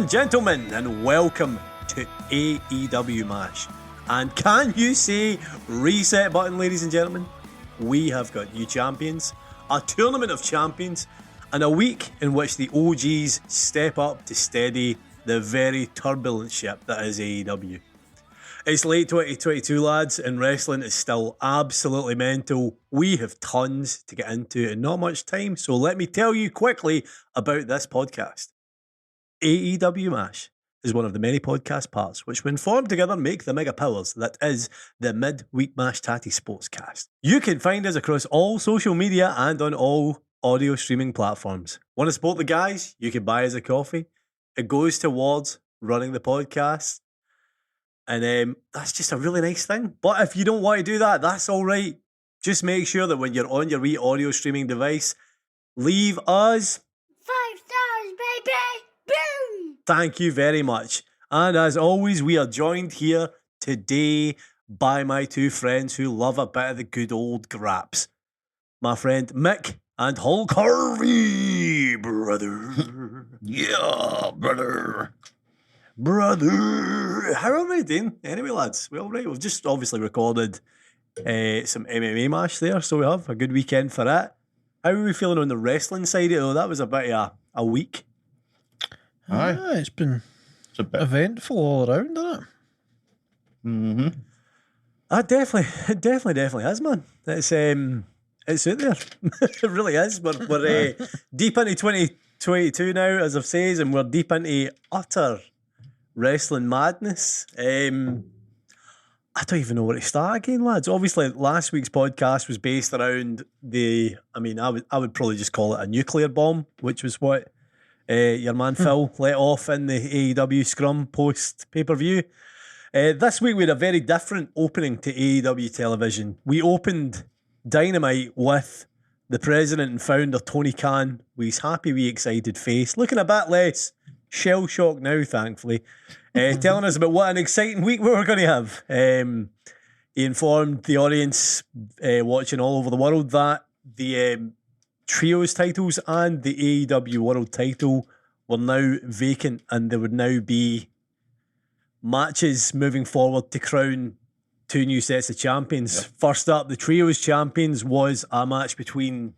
and gentlemen, and welcome to AEW Mash. And can you say reset button, ladies and gentlemen? We have got new champions, a tournament of champions, and a week in which the OGs step up to steady the very turbulent ship that is AEW. It's late 2022, lads, and wrestling is still absolutely mental. We have tons to get into and not much time, so let me tell you quickly about this podcast. AEW Mash is one of the many podcast parts which, when formed together, make the mega powers that is the Midweek Mashed Tattie Sportscast. You can find us across all social media and on all audio streaming platforms. Want to support the guys? You can buy us a coffee. It goes towards running the podcast. And that's just a really nice thing. But if you don't want to do that, that's all right. Just make sure that when you're on your wee audio streaming device, leave us 5 stars, baby! Boom! Thank you very much. And as always, we are joined here today by my two friends who love a bit of the good old graps. My friend Mick and Hulk Harvey, brother. Yeah, brother. Brother, how are we doing? Anyway, lads, we all right? We've just obviously recorded some MMA Mash there, so we have a good weekend for that. How are we feeling on the wrestling side of it, though? That was a bit of a week. Aye. It's been It's a bit. eventful all around, isn't it? Mm-hmm. It definitely is, man. It's out there. It really is. We're deep into 2022 now, as I've said, and we're deep into utter wrestling madness. I don't even know where to start again, lads. Obviously, last week's podcast was based around I would probably just call it a nuclear bomb, which was what your man Phil let off in the AEW scrum post pay-per-view. This week we had a very different opening to AEW television. We opened Dynamite with the president and founder Tony Khan with his happy wee excited face, looking a bit less shell-shocked now, thankfully, telling us about what an exciting week we were going to have. He informed the audience watching all over the world that the Trios titles and the AEW World title were now vacant, and there would now be matches moving forward to crown two new sets of champions. Yep. First up, the Trios champions was a match between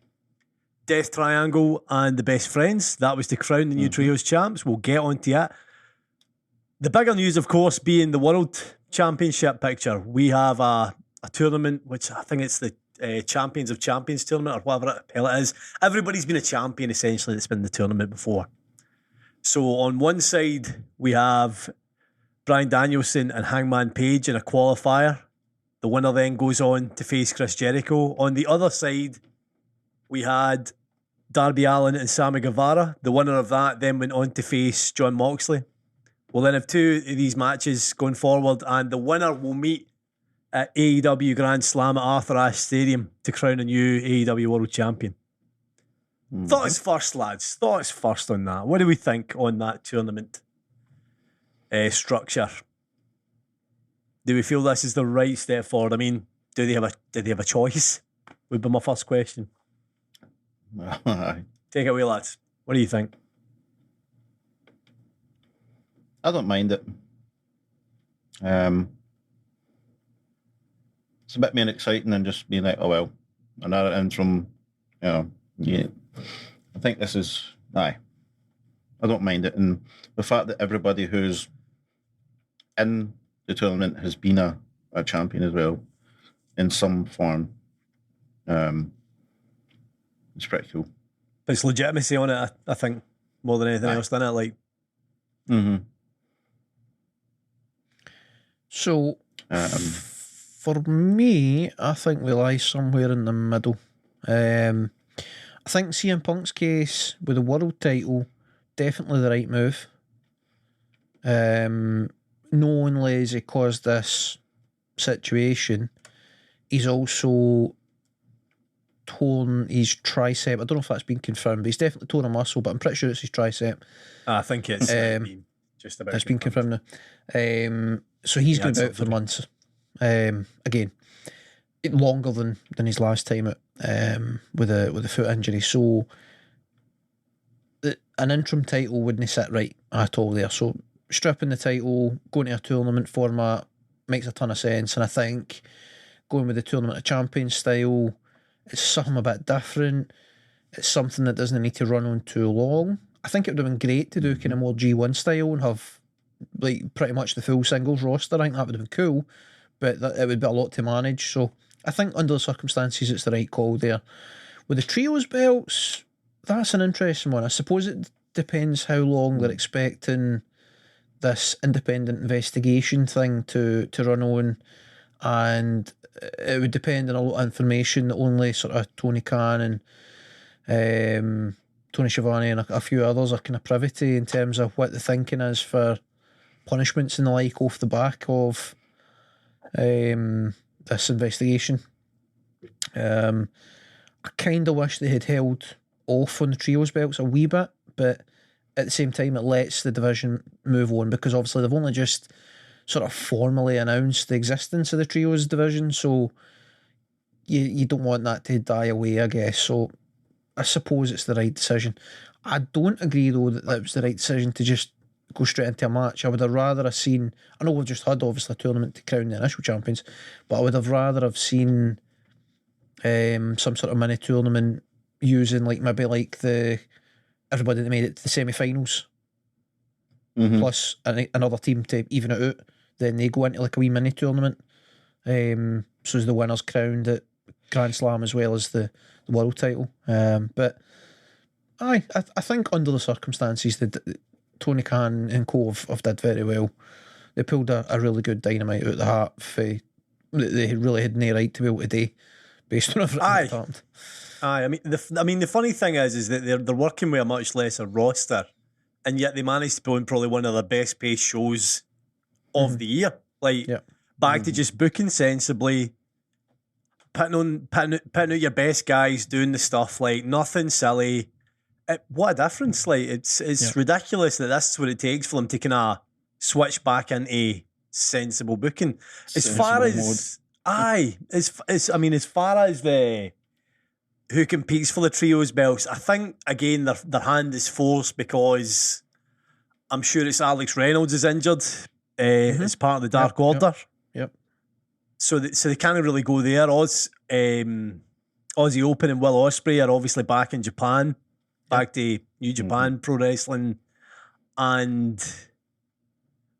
Death Triangle and the Best Friends. That was to crown the new Trios champs. We'll get onto that. The bigger news, of course, being the World Championship picture. We have a tournament, which I think it's the Champions of Champions tournament, or whatever the hell it is. Everybody's been a champion, essentially, that's been in the tournament before. So on one side, we have Bryan Danielson and Hangman Page in a qualifier. The winner then goes on to face Chris Jericho. On the other side, we had Darby Allin and Sammy Guevara. The winner of that then went on to face Jon Moxley. We'll then have two of these matches going forward, and the winner will meet at AEW Grand Slam at Arthur Ashe Stadium to crown a new AEW World Champion. Thoughts first, lads. Thoughts first on that. What do we think on that tournament structure? Do we feel this is the right step forward? I mean, do they have a choice? Would be my first question. Take it away, lads. What do you think? I don't mind it. It's a bit more exciting than just being like, oh well, another interim. Yeah. I think this is I don't mind it, and the fact that everybody who's in the tournament has been a champion as well in some form. It's pretty cool. There's legitimacy on it, I think, more than anything else, doesn't it? Like, So, for me, I think we lie somewhere in the middle. I think CM Punk's case with the world title, definitely the right move. Not only has he caused this situation, he's also torn his tricep. I don't know if that's been confirmed, but he's definitely torn a muscle, but I'm pretty sure it's his tricep. I think it's just about. It's been confirmed now. So he's going to be out for months. Again, longer than his last time out with a foot injury. So an interim title wouldn't sit right at all there. So stripping the title, going to a tournament format makes a ton of sense. And I think going with the Tournament of Champions style, it's something a bit different. It's something that doesn't need to run on too long. I think it would have been great to do kind of more G1 style and have like pretty much the full singles roster. I think that would have been cool, but it would be a lot to manage. So I think under the circumstances, it's the right call there. With the trios belts, that's an interesting one. I suppose it depends how long they're expecting this independent investigation thing to run on, and it would depend on a lot of information that only sort of Tony Khan and Tony Schiavone and a few others are kind of privy to in terms of what the thinking is for punishments and the like off the back of this investigation. I kind of wish they had held off on the trios belts a wee bit, but at the same time it lets the division move on, because obviously they've only just sort of formally announced the existence of the trios division, so you don't want that to die away, I guess. So I suppose it's the right decision. I don't agree though that was the right decision to just go straight into a match. I would have rather have seen, I know we've just had obviously a tournament to crown the initial champions, but I would have rather have seen some sort of mini tournament using maybe the everybody that made it to the semi-finals plus another team to even it out. Then they go into like a wee mini tournament. So as the winners crowned at Grand Slam as well as the world title. But I think under the circumstances, Tony Khan and co have did very well. They pulled a really good Dynamite out of the hat. They really had no right to be able to do based on everything that happened. Aye, I mean, the funny thing is that they're working with a much lesser roster, and yet they managed to put on probably one of the best paced shows of the year. Back to just booking sensibly, putting out your best guys, doing the stuff, nothing silly. What a difference! It's ridiculous that this is what it takes for them to kind of switch back into sensible booking. As far as the who competes for the trios belts, I think again their hand is forced because I'm sure it's Alex Reynolds is injured as part of the Dark Order. Yep. So they can't really go there. Aussie Open and Will Ospreay are obviously back in Japan, back to New Japan Pro Wrestling, and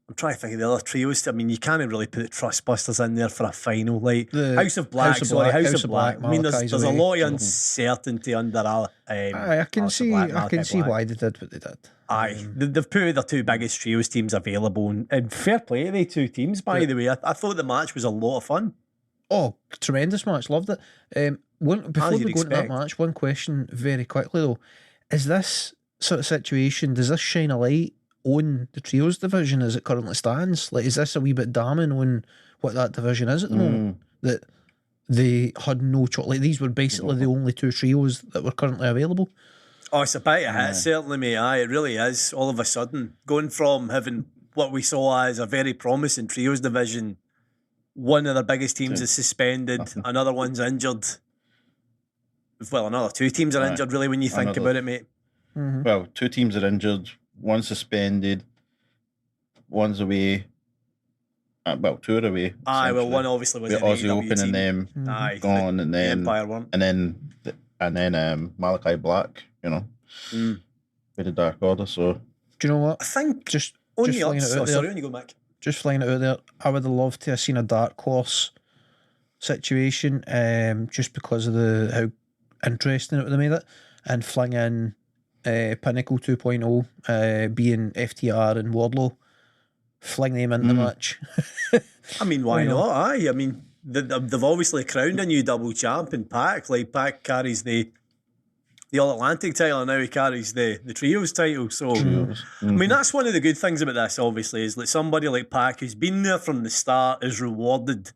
I'm trying to think of the other trios. I mean, you can't really put the Trustbusters in there for a final. House of Black. House of Black. I mean, there's a lot of uncertainty under I can see why they did what they did. Aye, they've put their two biggest trios teams available, and fair play to the two teams, by the way. I thought the match was a lot of fun. Oh, tremendous match. Loved it. Before we go into that match, one question very quickly though. Is this sort of situation, does this shine a light on the trios division as it currently stands? Is this a wee bit damning on what that division is at the moment? That they had no choice. These were basically the only two trios that were currently available. Oh, it's a bit of a hit, certainly, mate. Aye, it really is. All of a sudden, going from having what we saw as a very promising trios division, one of their biggest teams is suspended, another one's injured. Well, another two teams are injured, really, when you think about it, mate. Mm-hmm. Well, two teams are injured, one suspended, one's away. Two are away. Aye, well, one obviously was the Aussie Open and them gone, and then the Empire one, and then Malachi Black, with the Dark Order. So, do you know what? I think just flying it out there. Sorry, when you go back. Just flying it out there. I would have loved to have seen a Dark Horse situation, just because of how interesting it would have made it, and fling in Pinnacle 2.0, being FTR and Wardlow, fling them in the match. I mean, why not? Aye, I mean, they've obviously crowned a new double champ in Pac. Pac carries the All Atlantic title, and now he carries the Trios title. So, I mean, that's one of the good things about this, obviously, is that somebody like Pac, who's been there from the start, is rewarded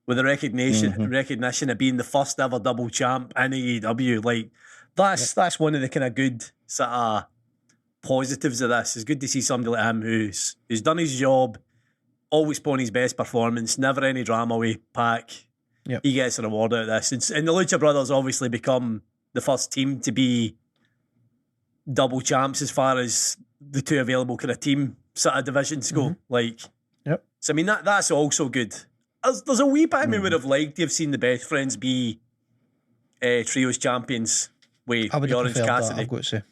with the recognition of being the first ever double champ in AEW. That's one of the kind of good sort of positives of this. It's good to see somebody like him who's done his job, always put on his best performance, never any drama with Pac. Yep. He gets a reward out of this. And the Lucha Brothers obviously become the first team to be double champs as far as the two available kind of team sort of divisions go. Like, Yep. so I mean that's also good. There's a wee bit of me would have liked to have seen the Best Friends be trios champions with I would have Orange preferred that, Cassidy. I've got to say.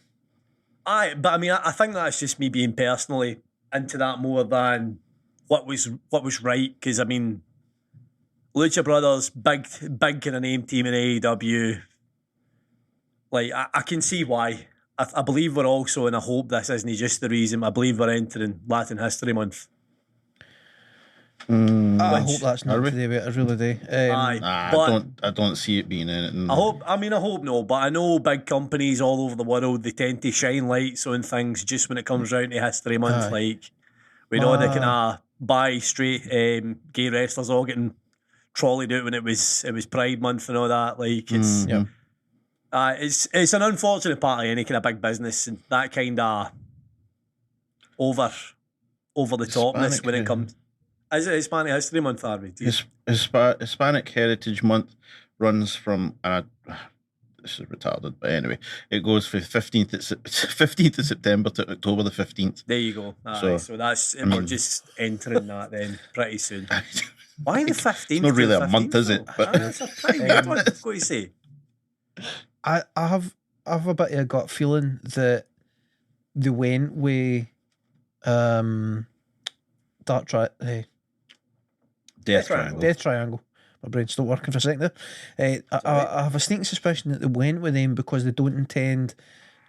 But I mean, I think that's just me being personally into that more than what was right. Because I mean, Lucha Brothers, big kind of name team in AEW. Like I can see why. I believe we're also, and I hope this isn't just the reason. I believe we're entering Latin History Month. I hope that's not today, but I really do. I don't see it being anything. I hope no, but I know big companies all over the world, they tend to shine lights on things just when it comes round to History Month. Like we know they can buy straight gay wrestlers all getting trolleyed out when it was Pride Month and all that. Like it's an unfortunate part of any kind of big business, and that kind of over the topness when it comes. Is it Hispanic History Month, Harvey? Hispanic Heritage Month runs from this is retarded, but anyway, it goes from 15th of September to October the 15th. There you go. So that's we're just entering that then pretty soon. Why the 15th? It's not really a month, is it? But it's a pretty good one. What do you say? I have a bit of a gut feeling that they went with Death Triangle. Death Triangle. My brain's still working for a second there. I have a sneaking suspicion that they went with them because they don't intend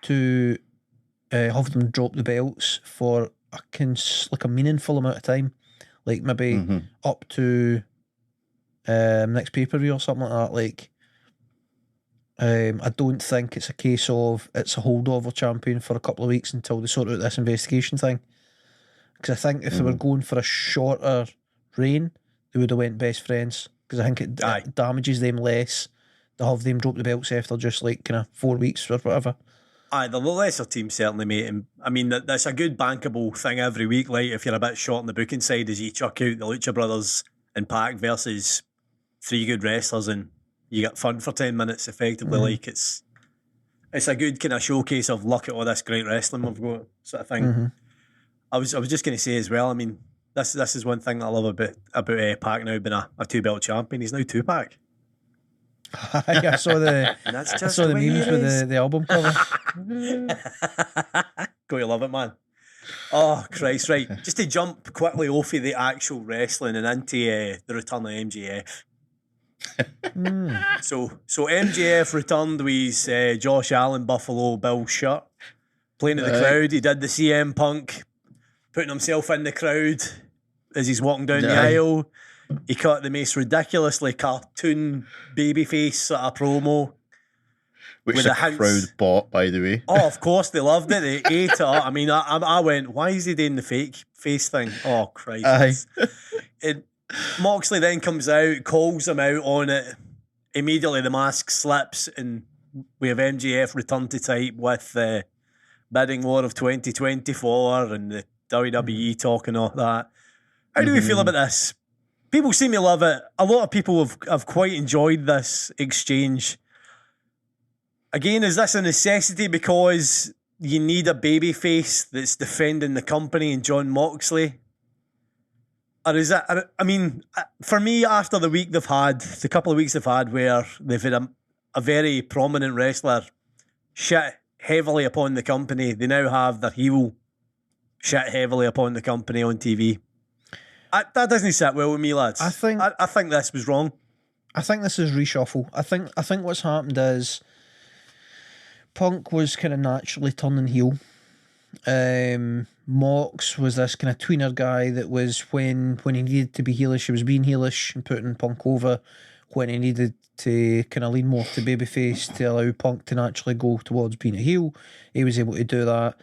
to have them drop the belts for a meaningful amount of time, like maybe up to next pay-per-view or something like that. Like, I don't think it's a case of it's a holdover champion for a couple of weeks until they sort out this investigation thing. Because I think if they were going for a shorter reign, they would have went Best Friends. Because I think it damages them less to have them drop the belts after just like kind of 4 weeks or whatever. The lesser team certainly, mate. And I mean, that's a good bankable thing every week. Like if you're a bit short on the booking side, as you chuck out the Lucha Brothers and Pac versus 3 good wrestlers, and you get fun for 10 minutes. Effectively, like it's a good kind of showcase of look at all this great wrestling we've got, sort of thing. I was just going to say as well. I mean, this is one thing that I love about Pac now being a 2-belt champion. He's now 2-pack. I saw the memes with the album cover. Go, you love it, man. Oh Christ! Right, just to jump quickly off of the actual wrestling and into the return of MJF. So MJF returned with Josh Allen, Buffalo Bill Shirt, playing to the crowd. He did the CM Punk, putting himself in the crowd as he's walking down the aisle. He cut the most ridiculously cartoon babyface sort of promo. Which the crowd bought, by the way. Oh, of course, they loved it. They ate it up. I mean, I went, why is he doing the fake face thing? Oh, Christ. Moxley then comes out, calls him out on it. Immediately the mask slips and we have MJF return to type with the bidding war of 2024 and the WWE talking all that. How do we feel about this? People seem to love it. A lot of people have quite enjoyed this exchange. Again, is this a necessity because you need a babyface that's defending the company and John Moxley? Or is that, I mean, for me, after the couple of weeks they've had where they've had a very prominent wrestler shit heavily upon the company, they now have their heel shit heavily upon the company on TV. That doesn't sit well with me, lads. I think this was wrong. I think this is reshuffle. I think what's happened is Punk was kind of naturally turning heel. Mox was this kind of tweener guy that was when he needed to be heelish, he was being heelish and putting Punk over. When he needed to kind of lean more to babyface to allow Punk to naturally go towards being a heel, he was able to do that.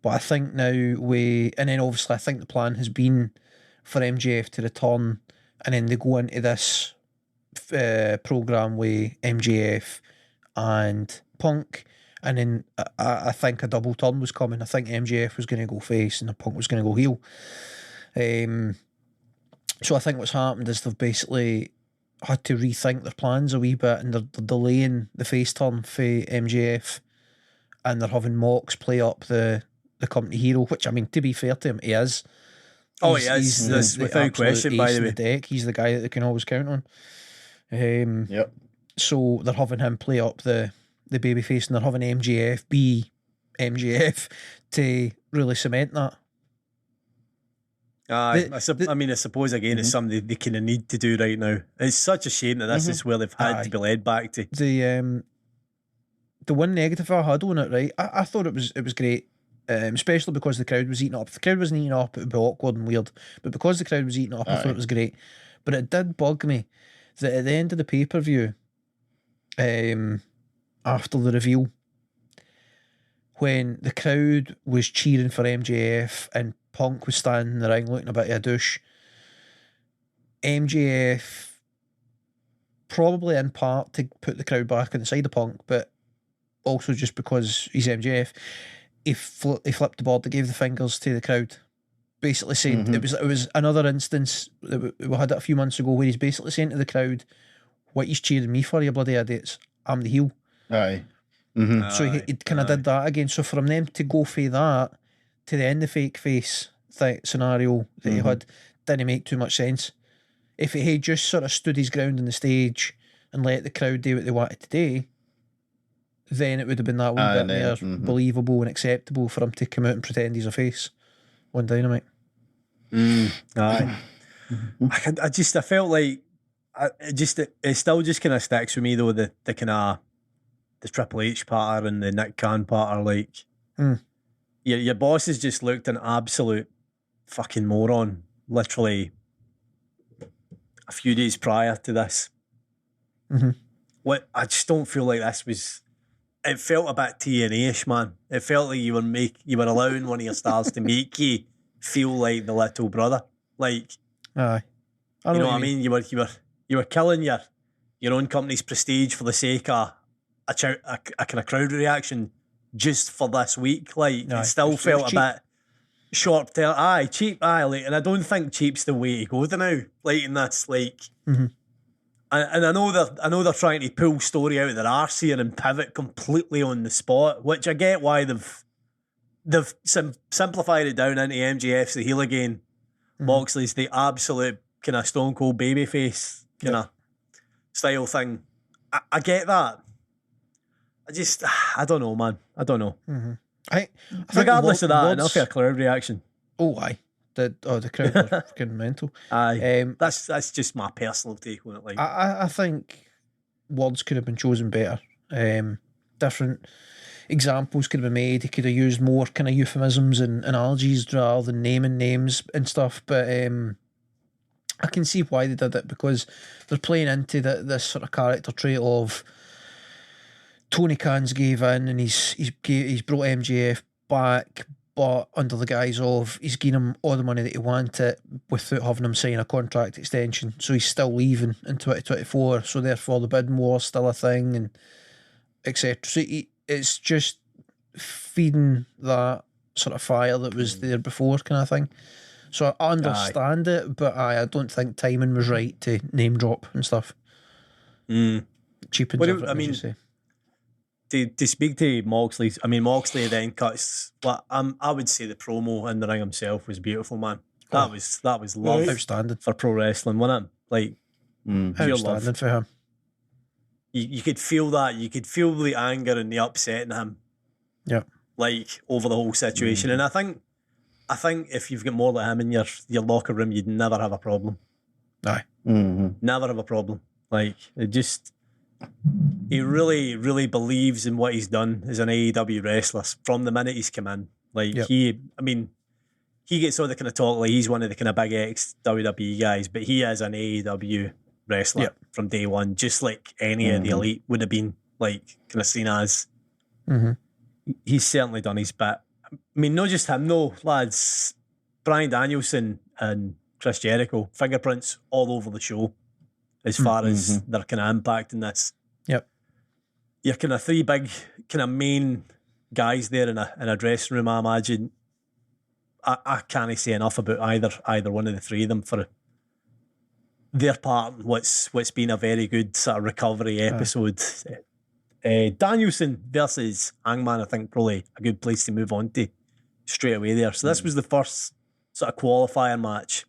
But I think now and then obviously I think the plan has been for MJF to return and then they go into this program with MJF and Punk. And then I think a double turn was coming. I think MJF was going to go face and the Punk was going to go heel. So I think what's happened is they've basically had to rethink their plans a wee bit and they're delaying the face turn for MJF and they're having Mox play up the company hero, which, I mean, to be fair to him, he is. Oh, he is. That's without question, by the way. Deck. He's the guy that they can always count on. Yep. So they're having him play up the babyface, and they're having MJF be MJF to really cement that. I suppose again it's something they kind of need to do right now. It's such a shame that this is where they've had to be led back to. The one negative I had on it, right? I thought it was great, especially because the crowd was eating up. If the crowd wasn't eating up, it would be awkward and weird. But because the crowd was eating up, I thought it was great. But it did bug me that at the end of the pay-per-view, after the reveal, when the crowd was cheering for MJF and Punk was standing in the ring looking a bit of a douche, MJF, probably in part to put the crowd back on the side of Punk, but also just because he's MJF, he flipped the board, they gave the fingers to the crowd, basically saying it was another instance that we had it a few months ago where he's basically saying to the crowd, "What you cheering me for, you bloody idiots? I'm the heel." Aye. So he kind of did that again. So for them to go for that to the end of fake face scenario that he had didn't make too much sense. If he had just sort of stood his ground on the stage and let the crowd do what they wanted to do, then it would have been that one bit more believable and acceptable for him to come out and pretend he's a face on Dynamite. Aye. I felt like it still just kind of sticks with me though, the kind of the Triple H part and the Nick Khan part are like your boss has just looked an absolute fucking moron literally a few days prior to this. What I just don't feel like this was. It felt a bit TNA-ish, man. It felt like you were allowing one of your stars to make you feel like the little brother. Like, aye, you know what I mean? You were killing your own company's prestige for the sake of a kind of crowd reaction just for this week. Like, it still felt a bit short term. Aye, cheap. Aye, like, and I don't think cheap's the way to go to now. Like in this, like. And I know they're trying to pull story out of their arse here and pivot completely on the spot, which I get why they've simplified it down into MJF's the heel again. Moxley's the absolute kind of stone cold babyface kind of style thing. I get that. I don't know, man. I don't know. I Regardless of that, enough for a crowd reaction. Oh, aye. The crowd are freaking mental. Aye, that's just my personal take on it. Like, I think words could have been chosen better. Different examples could have been made. He could have used more kind of euphemisms and analogies rather than naming names and stuff. But I can see why they did it, because they're playing into this sort of character trait of Tony Khan's gave in and he's brought MJF back, but under the guise of he's giving him all the money that he wanted without having him sign a contract extension. So he's still leaving in 2024. So therefore the bidding war's still a thing, and etc. So it's just feeding that sort of fire that was there before, kind of thing. So I understand it, but I don't think timing was right to name drop and stuff. Cheapens everything, as you say. To speak to Moxley, Moxley then cuts. I would say the promo in the ring himself was beautiful, man. That was love, outstanding for pro wrestling, wasn't it? Like, outstanding for him. You could feel that. You could feel the anger and the upset in him. Yeah, like over the whole situation. And I think if you've got more like him in your locker room, you'd never have a problem. Aye, never have a problem. Like, he really, really believes in what he's done as an AEW wrestler from the minute he's come in. Like, he gets all the kind of talk like he's one of the kind of big ex-WWE guys, but he is an AEW wrestler from day one, just like any of the elite would have been, like, kind of seen as. He's certainly done his bit. I mean, not just him, no, lads. Bryan Danielson and Chris Jericho, fingerprints all over the show as far as their kind of impact in this. Yep. You're kind of three big kind of main guys there in a dressing room, I imagine. I can't say enough about either one of the three of them for their part in what's been a very good sort of recovery episode Danielson versus Hangman, I think probably a good place to move on to straight away there. So this was the first sort of qualifier match.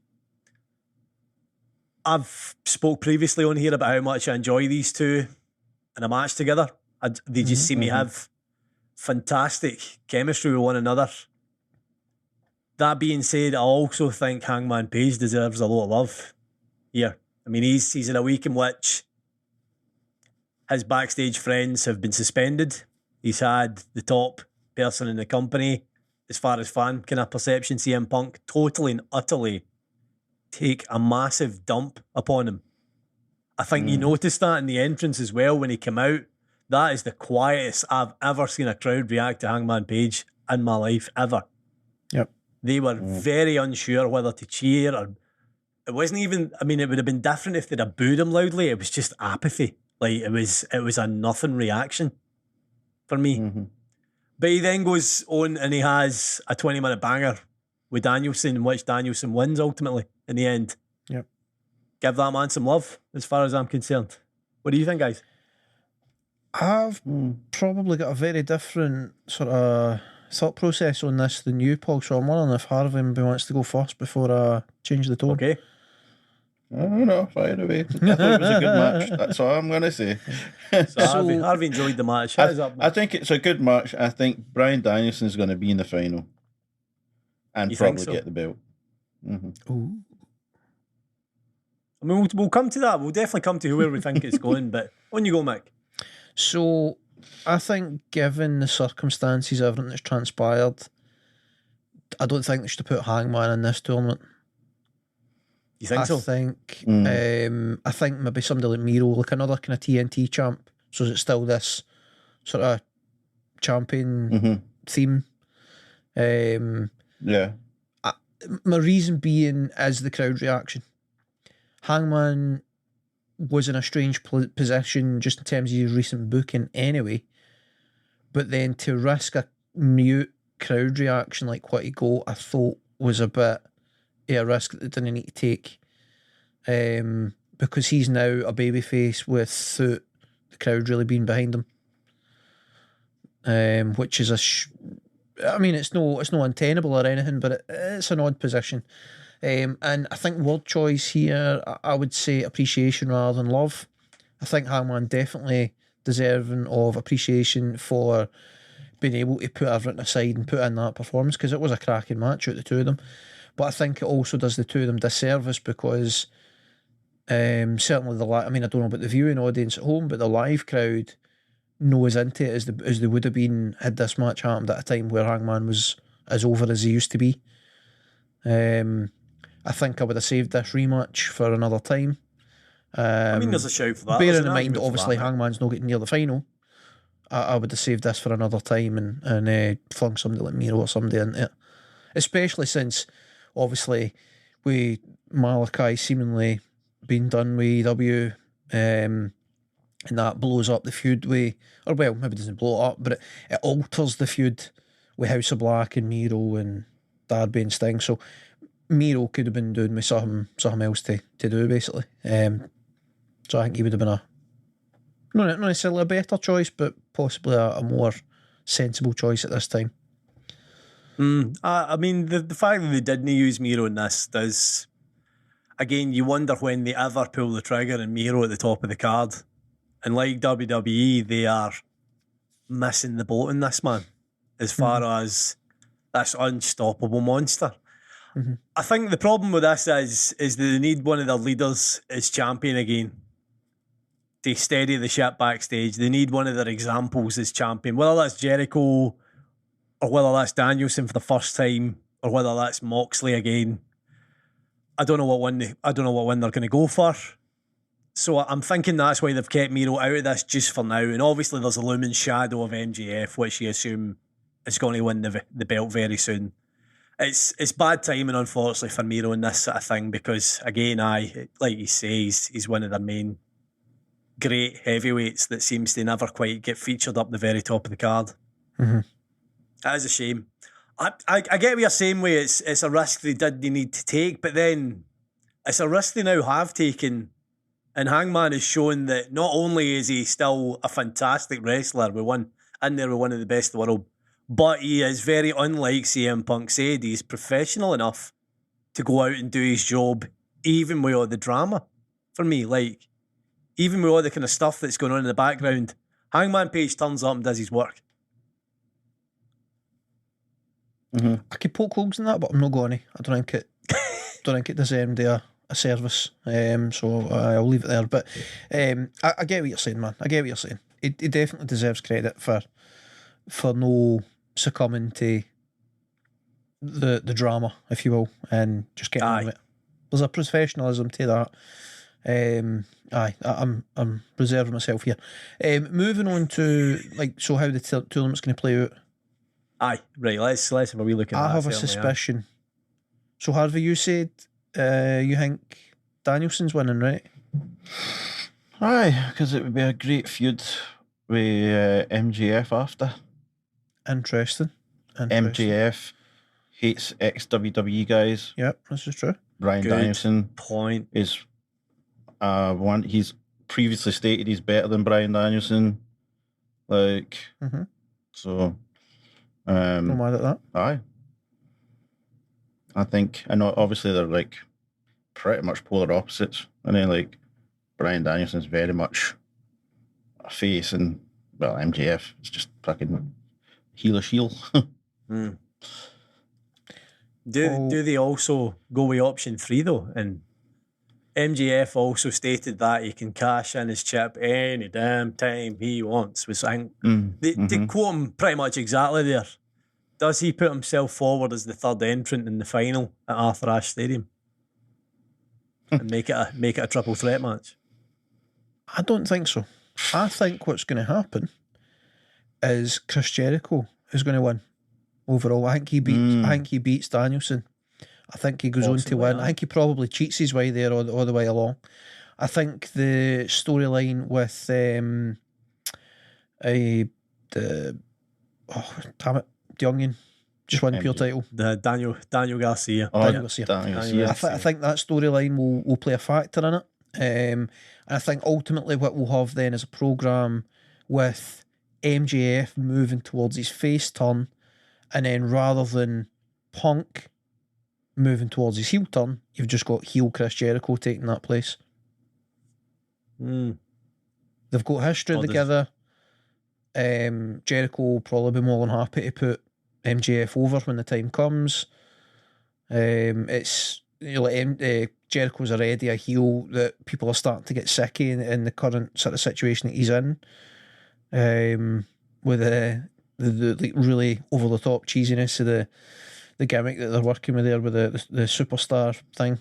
I've spoke previously on here about how much I enjoy these two in a match together. They just seem to have fantastic chemistry with one another. That being said, I also think Hangman Page deserves a lot of love here. I mean, he's in a week in which his backstage friends have been suspended. He's had the top person in the company, as far as fan kind of perception, CM Punk, totally and utterly take a massive dump upon him. I think you noticed that in the entrance as well when he came out. That is the quietest I've ever seen a crowd react to Hangman Page in my life, ever. Yep. They were very unsure whether to cheer or... It wasn't even... I mean, it would have been different if they'd have booed him loudly. It was just apathy. Like, it was a nothing reaction for me. But he then goes on and he has a 20-minute banger with Danielson, in which Danielson wins ultimately in the end. Yep. Give that man some love, as far as I'm concerned. What do you think, guys? I've probably got a very different sort of thought process on this than you, Paul, so I'm wondering if Harvey maybe wants to go first before I change the tone. Okay. I don't know, fire away. I thought it was a good match. That's all I'm going to say. So Harvey enjoyed the match. I think it's a good match. I think Bryan Danielson's going to be in the final and You probably think so? get the belt. Ooh. I mean, we'll come to that. We'll definitely come to whoever we think it's going, but on you go, Mick. So, I think given the circumstances, everything that's transpired, I don't think they should have put Hangman in this tournament. You think so? I think maybe somebody like Miro, like another kind of TNT champ. So is it still this sort of champion theme? Yeah. My reason being is the crowd reaction. Hangman was in a strange position just in terms of his recent booking anyway, but then to risk a mute crowd reaction like what he got, I thought was a bit a risk that they didn't need to take, because he's now a babyface without the crowd really being behind him, which is I mean, it's no untenable or anything, but it's an odd position. And I think word choice here, I would say appreciation rather than love. I think Hangman definitely deserving of appreciation for being able to put everything aside and put in that performance, because it was a cracking match out the two of them. But I think it also does the two of them disservice because certainly I mean, I don't know about the viewing audience at home, but the live crowd knows into it as they would have been had this match happened at a time where Hangman was as over as he used to be. I think I would have saved this rematch for another time. I mean, there's a shout for that. Bearing in mind, obviously, Hangman's not getting near the final. I would have saved this for another time and flung somebody like Miro or somebody into it. Especially since, obviously, with Malachi seemingly being done with AEW, and that blows up the feud maybe it doesn't blow it up, but it alters the feud with House of Black and Miro and Darby and Sting. So Miro could have been doing with something else to do, basically. So I think he would have been not necessarily a better choice, but possibly a more sensible choice at this time. I mean, the fact that they didn't use Miro in this does... Again, you wonder when they ever pull the trigger and Miro at the top of the card. And like WWE, they are missing the boat in this, man, as far as this unstoppable monster. I think the problem with this is that they need one of their leaders as champion again to steady the ship backstage. They need one of their examples as champion, whether that's Jericho or whether that's Danielson for the first time or whether that's Moxley again. I don't know what one they're going to go for. So I'm thinking that's why they've kept Miro out of this just for now. And obviously there's a looming shadow of MJF, which you assume is going to win the belt very soon. It's bad timing, unfortunately, for Miro in this sort of thing because, again, like you say, he's one of their main great heavyweights that seems to never quite get featured up the very top of the card. That is a shame. I get what you're saying, where it's a risk they need to take, but then it's a risk they now have taken And Hangman has shown that not only is he still a fantastic wrestler, with one of the best in the world, but he is very unlike CM Punk said. He's professional enough to go out and do his job, even with all the drama. For me, like, even with all the kind of stuff that's going on in the background, Hangman Page turns up and does his work. I could poke holes in that, but I'm not going to. I don't think it deserved a service. So I'll leave it there. But I get what you're saying, man. I get what you're saying. He definitely deserves credit for no succumbing to the drama, if you will, and just getting on with it. There's a professionalism to that. I'm reserving myself here. Moving on to so how the tournament's going to play out. Aye, right. Let's have a wee look at that. I have a suspicion. So Harvey, you said you think Danielson's winning, right? Aye, because it would be a great feud with MJF after. Interesting. MJF hates ex-WWE guys. Yep, this is true. Bryan Good Danielson point. is one. He's previously stated he's better than Bryan Danielson. So. No mad at that. Aye. I think, I know obviously they're pretty much polar opposites. And then Bryan Danielson's very much a face, and MJF is just fucking heelish heel. Do they also go with option 3 though? And MJF also stated that he can cash in his chip any damn time he wants. Which I think to quote him pretty much exactly there. Does he put himself forward as the third entrant in the final at Arthur Ashe Stadium and make it a triple threat match? I don't think so. I think what's going to happen is Chris Jericho is going to win overall. I think he beats Danielson. I think he goes on to win. I think he probably cheats his way there all the way along. I think the storyline with the Youngin just won the pure title. The Daniel Garcia. Daniel Garcia. I think that storyline will play a factor in it. And I think ultimately what we'll have then is a programme with MJF moving towards his face turn, and then rather than Punk moving towards his heel turn, you've just got heel Chris Jericho taking that place. They've got history together. Jericho will probably be more than happy to put MJF over when the time comes. It's Jericho's already a heel that people are starting to get sick in the current sort of situation that he's in. With the really over the top cheesiness of the gimmick that they're working with there with the superstar thing,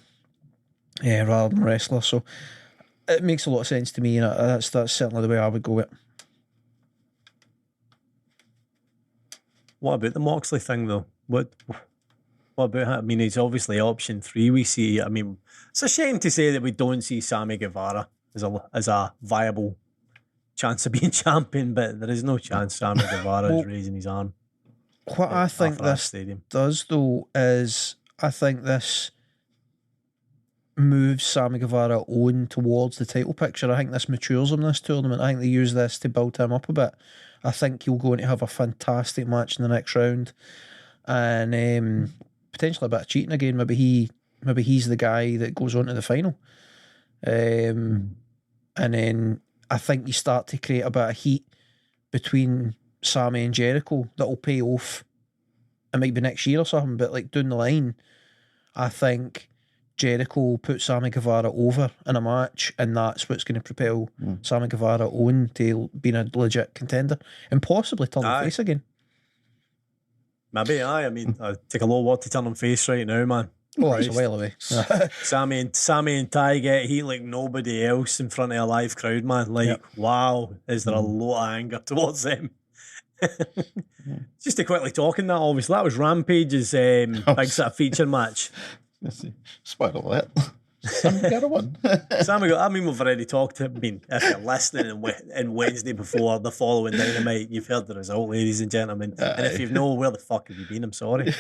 rather than wrestler. So it makes a lot of sense to me, and that's certainly the way I would go with it. What about the Moxley thing though? What about him? I mean, it's obviously option 3 we see. I mean, it's a shame to say that we don't see Sammy Guevara as a viable chance of being champion, but there is no chance Sammy Guevara is raising his arm. What I think this does though is I think this moves Sammy Guevara on towards the title picture. I think this matures him this tournament. I think they use this to build him up a bit. I think he'll go on to have a fantastic match in the next round, and potentially a bit of cheating again. Maybe he's the guy that goes on to the final, and then I think you start to create a bit of heat between Sammy and Jericho that will pay off. It might be next year or something, but down the line, I think Jericho will put Sammy Guevara over in a match, and that's what's going to propel Sammy Guevara on to being a legit contender and possibly turn the face again. Maybe, I mean, I take a lot of work to turn him face right now, man. Oh, it's a while away. Sammy and Ty get heat like nobody else in front of a live crowd, man. Wow, is there a lot of anger towards them? Just to quickly talk on that, obviously, that was Rampage's big sort of feature match. Spoiler alert. Sammy got a one. I mean, we've already talked. I mean, if you're listening in Wednesday before the following Dynamite, you've heard the result, ladies and gentlemen. And if you've known, where the fuck have you been? I'm sorry.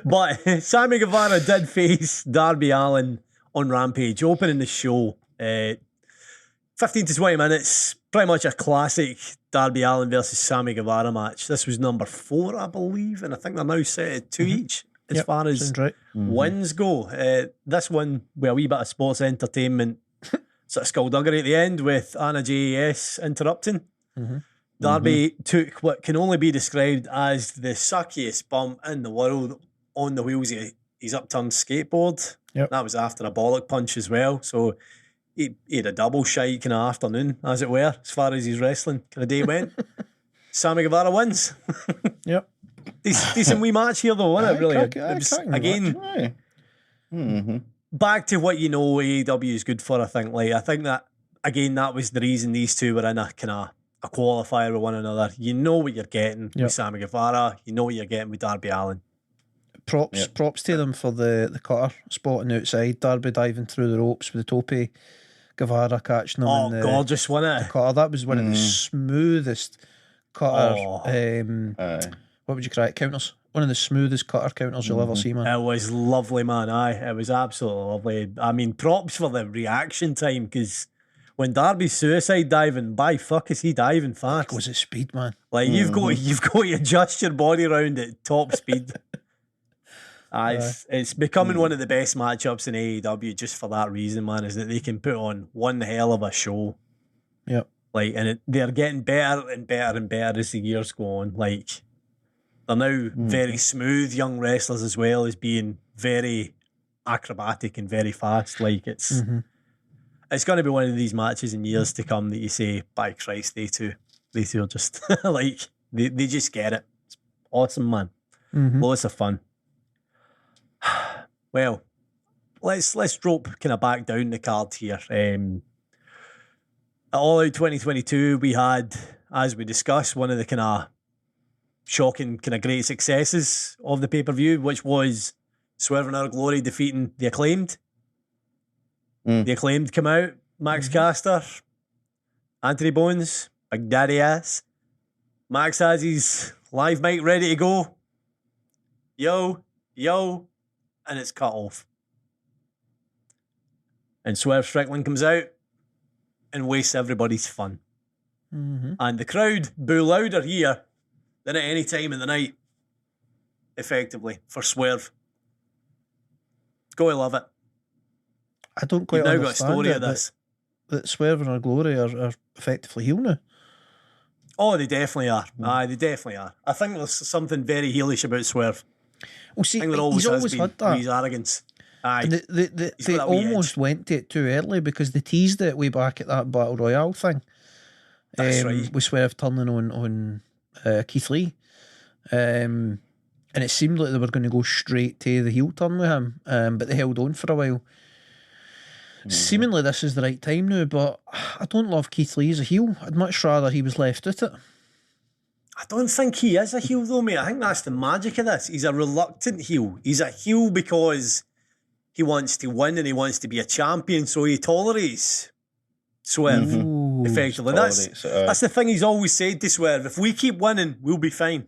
But Sammy Guevara did face Darby Allin on Rampage, opening the show. 15 to 20 minutes, pretty much a classic Darby Allin versus Sammy Guevara match. This was number 4, I believe, and I think they're now set at 2 each as far as sounds right. wins go. This one with a wee bit of sports entertainment, sort of skullduggery at the end with Anna JAS interrupting. Darby took what can only be described as the suckiest bump in the world on the wheels of his upturned skateboard. Yep. That was after a bollock punch as well. So he had a double shite kind of afternoon, as it were, as far as his wrestling kind of day went. Sammy Guevara wins. Yep. Decent wee match here, though, wasn't it? Really, it was, cracking again, back to what you know AEW is good for. I think that again, that was the reason these two were in a kind of a qualifier with one another. You know what you're getting with Sammy Guevara. You know what you're getting with Darby Allin. Props to them for the cutter spot on the outside. Darby diving through the ropes with the tope. Guevara catching him. Oh, gorgeous, wasn't it? Cutter. That was one of the smoothest cutter. What would you call it? Counters. One of the smoothest cutter counters you'll ever see, man. It was lovely, man. It was absolutely lovely. I mean, props for the reaction time, because when Darby's suicide diving, by fuck is he diving fast? It was at speed, man. Like you've got to adjust your body around at top speed. It's becoming one of the best matchups in AEW just for that reason, man, is that they can put on one hell of a show. Yep. Like, and they're getting better and better and better as the years go on. Like, they're now very smooth young wrestlers as well as being very acrobatic and very fast. Like, it's going to be one of these matches in years to come that you say, by Christ, they two are just like they just get it. It's awesome, man. Lots of fun. Well, let's drop kind of back down the card here. At All Out 2022, we had, as we discussed, one of the kind of shocking, kind of great successes of the pay-per-view, which was Swerve in Our Glory defeating The Acclaimed. The Acclaimed come out, Max Caster, Anthony Bones, Big Daddy Ass. Max has his live mic ready to go. Yo, and it's cut off. And Swerve Strickland comes out and wastes everybody's fun. And the crowd boo louder here than at any time in the night, effectively, for Swerve. Go to love it. I don't quite You've now got a understand story it, of this. that Swerve and Our Glory are effectively heel now. Oh, they definitely are. They definitely are. I think there's something very heelish about Swerve. Well, see, I think there he's always been had that. his arrogance. And they almost went to it too early because they teased it way back at that Battle Royale thing. That's right. With Swerve turning on Keith Lee. And it seemed like they were going to go straight to the heel turn with him, but they held on for a while. Seemingly this is the right time now, but I don't love Keith Lee as a heel. I'd much rather he was left at it. I don't think he is a heel though, mate. I think that's the magic of this. He's a reluctant heel. He's a heel because he wants to win and he wants to be a champion, so he tolerates Swerve, effectively. That's the thing he's always said to Swerve. If we keep winning, we'll be fine.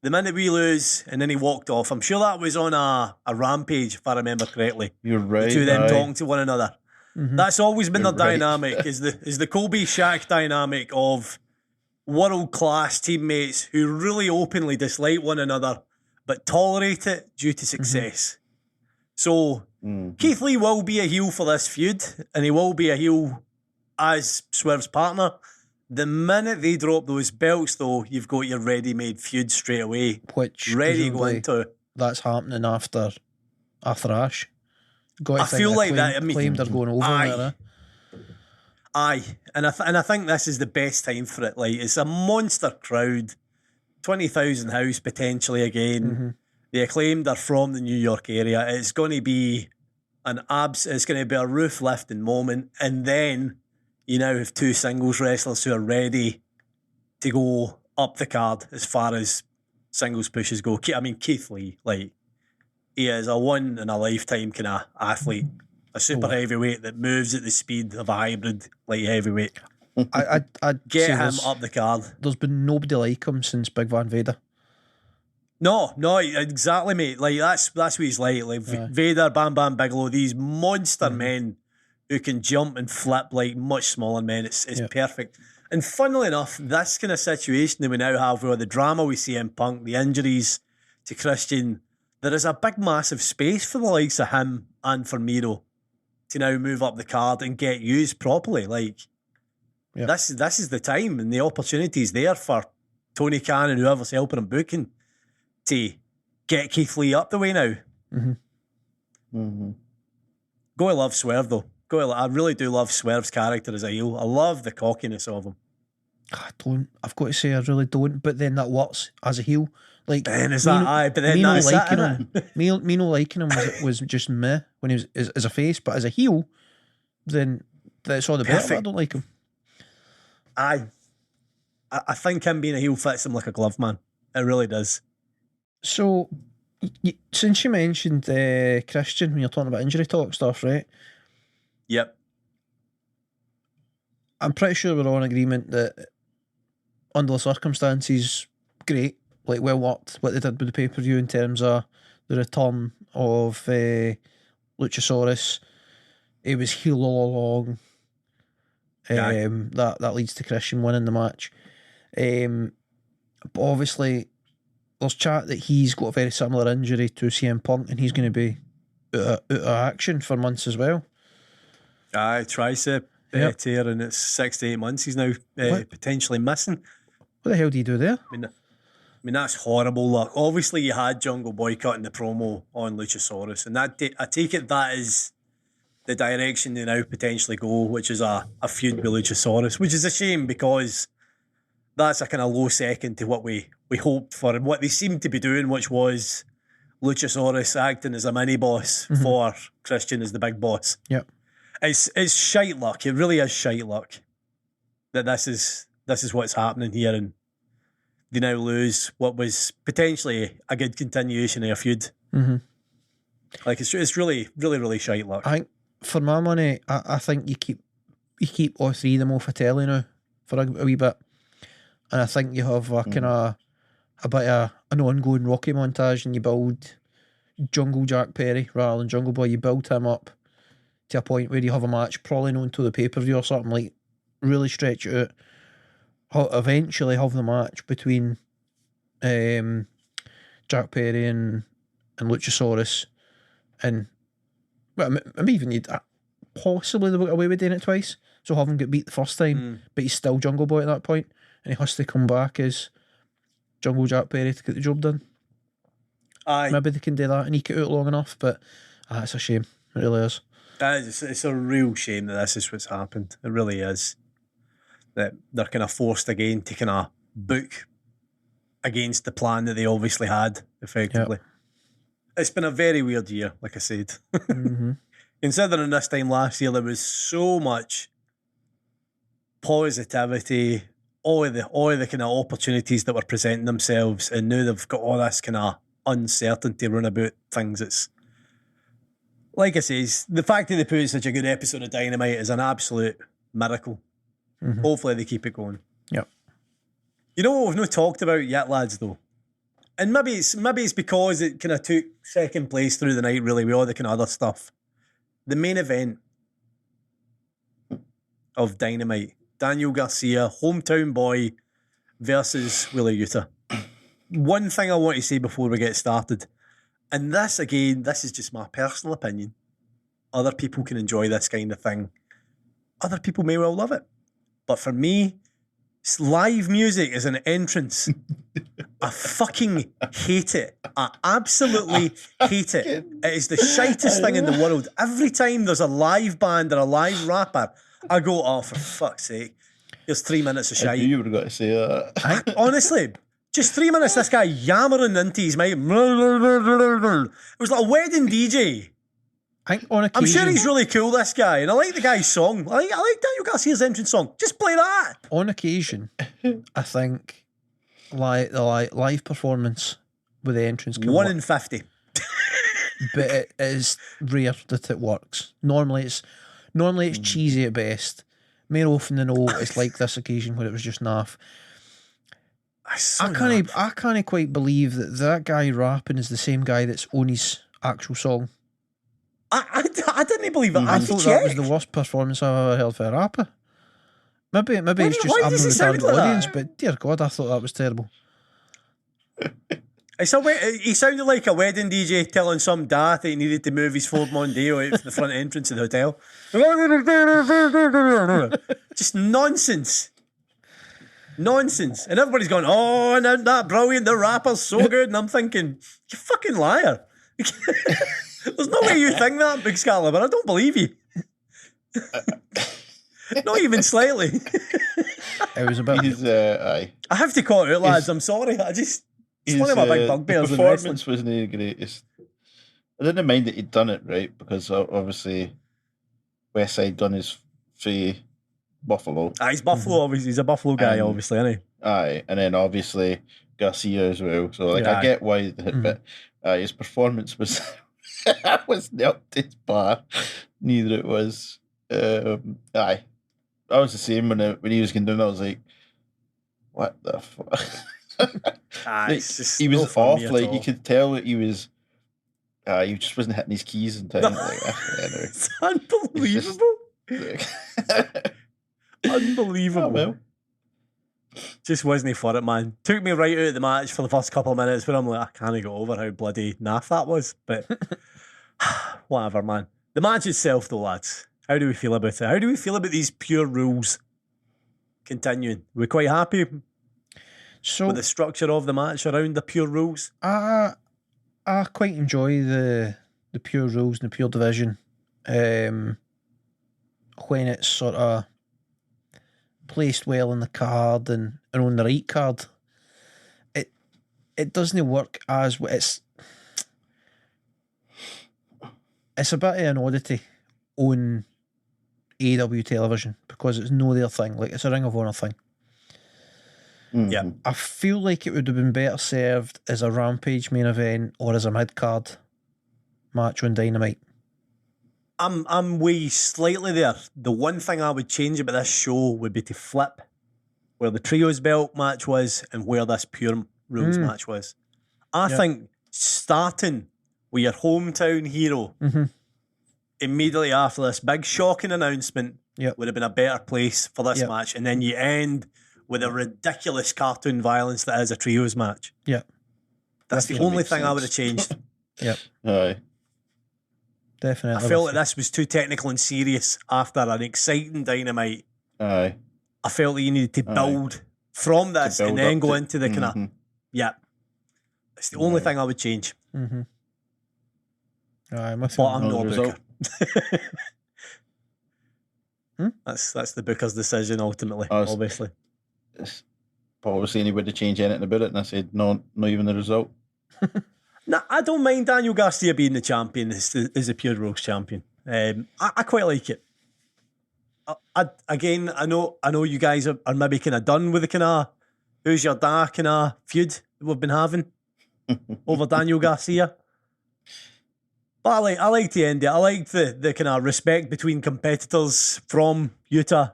The minute we lose, and then he walked off. I'm sure that was on a Rampage, if I remember correctly. You're right. The two of them talking to one another. That's always been their dynamic, is the Colby Shaq dynamic of world-class teammates who really openly dislike one another but tolerate it due to success. So Keith Lee will be a heel for this feud, and he will be a heel as Swerve's partner. The minute they drop those belts, though, you've got your ready-made feud straight away. Which ready to go into. That's happening after Ash. I feel like that. I mean, Claimed are going over there. Aye, and I think this is the best time for it. Like, it's a monster crowd, 20,000 house potentially again. The Acclaimed are from the New York area. It's going to be it's going to be a roof lifting moment, and then you now have two singles wrestlers who are ready to go up the card as far as singles pushes go. I mean, Keith Lee, like, he is a one in a lifetime kind of athlete. A super heavyweight that moves at the speed of a hybrid light heavyweight. I'd get him up the card. There's been nobody like him since Big Van Vader. No, exactly, mate. Like that's what he's like. Like Vader, Bam Bam Bigelow, these monster men who can jump and flip like much smaller men. It's perfect. And funnily enough, this kind of situation that we now have with all the drama we see in Punk, the injuries to Christian, there is a big massive space for the likes of him and for Miro to now move up the card and get used properly. Like, this is the time and the opportunities there for Tony Khan and whoever's helping him booking to get Keith Lee up the way now. Go to love Swerve though. I really do love Swerve's character as a heel. I love the cockiness of him. I don't. I've got to say, I really don't. But then that works as a heel. Like, then is that aye? But then that's liking it. him. Me not liking him was just meh when he was as a face, but as a heel, then that's all the better. I don't like him. I think him being a heel fits him like a glove, man. It really does. So, since you mentioned Christian when you're talking about injury talk stuff, right? Yep. I'm pretty sure we're all in agreement that under the circumstances, great, like well worked what they did with the pay-per-view in terms of the return of Luchasaurus. It was heel all along. That leads to Christian winning the match. But obviously, there's chat that he's got a very similar injury to CM Punk and he's going to be out of action for months as well. Aye, tricep tear, and it's 6 to 8 months he's now potentially missing. What the hell do you do there? I mean that's horrible luck. Obviously, you had Jungle Boy cutting the promo on Luchasaurus, and I take it that is the direction they now potentially go, which is a feud with Luchasaurus, which is a shame because that's a kind of low second to what we hoped for and what they seemed to be doing, which was Luchasaurus acting as a mini boss for Christian as the big boss. Yep. It's shite luck. It really is shite luck that this is what's happening here, and they now lose what was potentially a good continuation of a feud. Like it's really, really, really shite luck. I think for my money, I think you keep all three of them off of telly now for a wee bit, and I think you have a kind of a bit of an ongoing Rocky montage, and you build Jungle Jack Perry rather than Jungle Boy. You build him up to a point where you have a match probably known to the pay-per-view or something, like really stretch it out. Eventually have the match between Jack Perry and Luchasaurus, and well, maybe even you'd possibly they got away with doing it twice, so have him get beat the first time, but he's still Jungle Boy at that point, and he has to come back as Jungle Jack Perry to get the job done. Aye. Maybe they can do that and eke it out long enough, but it's a shame. It really is. It's a real shame that this is what's happened. It really is. That they're kind of forced again to kind of book against the plan that they obviously had, effectively. Yep. It's been a very weird year, like I said. Considering this time last year, there was so much positivity, all of the kind of opportunities that were presenting themselves, and now they've got all this kind of uncertainty run about things. It's like I says, the fact that they put such a good episode of Dynamite is an absolute miracle. Hopefully they keep it going. Yep. You know what we've not talked about yet, lads, though? And maybe it's because it kind of took second place through the night, really, with all the kind of other stuff. The main event of Dynamite, Daniel Garcia, hometown boy, versus Wheeler Yuta. One thing I want to say before we get started, and this is just my personal opinion. Other people can enjoy this kind of thing. Other people may well love it. But for me, live music is an entrance. I fucking hate it. I absolutely hate it. It is the shitest thing in the world. Every time there's a live band or a live rapper, I go, oh, for fuck's sake. There's 3 minutes of shite. You were going to say that. Honestly, just 3 minutes, this guy yammering into his mic. It was like a wedding DJ. I think on occasion, I'm sure he's really cool, this guy, and I like the guy's song. I like Daniel Garcia's entrance song. Just play that. On occasion, I think the live performance with the entrance can 1 in 50. But it is rare that it works. Normally it's cheesy at best. More often than not, it's like this occasion where it was just naff. I can't quite believe that guy rapping is the same guy that's on his actual song. I didn't believe it. I thought that was the worst performance I've ever heard for a rapper. Maybe it's just I'm not the target audience, but dear God, I thought that was terrible. He sounded like a wedding DJ telling some dad that he needed to move his Ford Mondeo out for the front entrance of the hotel. Just nonsense. And everybody's going, oh, and that brilliant, the rapper's so good. And I'm thinking, you fucking liar. There's no way you think that, Big Excalibur. I don't believe you. Not even slightly. It was about. Aye. I have to call it out, lads. I'm sorry. It's one of my big bugbears. The performance wasn't the greatest. I didn't mind that he'd done it right because obviously Westside done his free Buffalo. He's Buffalo, obviously. He's a Buffalo guy, obviously, isn't he? Aye, and then obviously Garcia as well. So I get why, but his performance was was not up to his bar. Neither it was. Aye, I was the same when he was going down. I was like, what the fuck? He was off. Like you could tell that he was. He just wasn't hitting his keys in time. It's unbelievable. Unbelievable. Oh, well. Just wasn't for it, man. Took me right out of the match for the first couple of minutes where I'm like, I can't get over how bloody naff that was. But whatever, man. The match itself, though, lads. How do we feel about it? How do we feel about these pure rules continuing? We're quite happy with the structure of the match around the pure rules. I quite enjoy the pure rules and the pure division. When it's sort of placed well in the card and on the right card, it doesn't work as it's a bit of an oddity on AEW television because it's no their thing. Like it's a Ring of Honor thing. Mm-hmm. Yeah, I feel like it would have been better served as a Rampage main event or as a mid card match on Dynamite. I'm way slightly there. The one thing I would change about this show would be to flip where the trios belt match was and where this pure rules match was. I think starting with your hometown hero immediately after this big shocking announcement would have been a better place for this match, and then you end with a ridiculous cartoon violence that is a trios match. Yeah, that's the only thing I would have changed. Aye. Definitely. I felt like this was too technical and serious after an exciting Dynamite. Aye. I felt that you needed to build from this and then go into the kind of... Yeah. It's the only thing I would change. Aye, but I'm not a booker. That's the booker's decision ultimately, obviously. Paul was saying he wouldn't change anything about it, and I said, no, not even the result. Nah, I don't mind Daniel Garcia being the champion as the Pure Rules champion. I quite like it. I know you guys are maybe kind of done with the kind of who's your dad kind of feud that we've been having over Daniel Garcia. But I like the end. I like the kind of respect between competitors from Utah.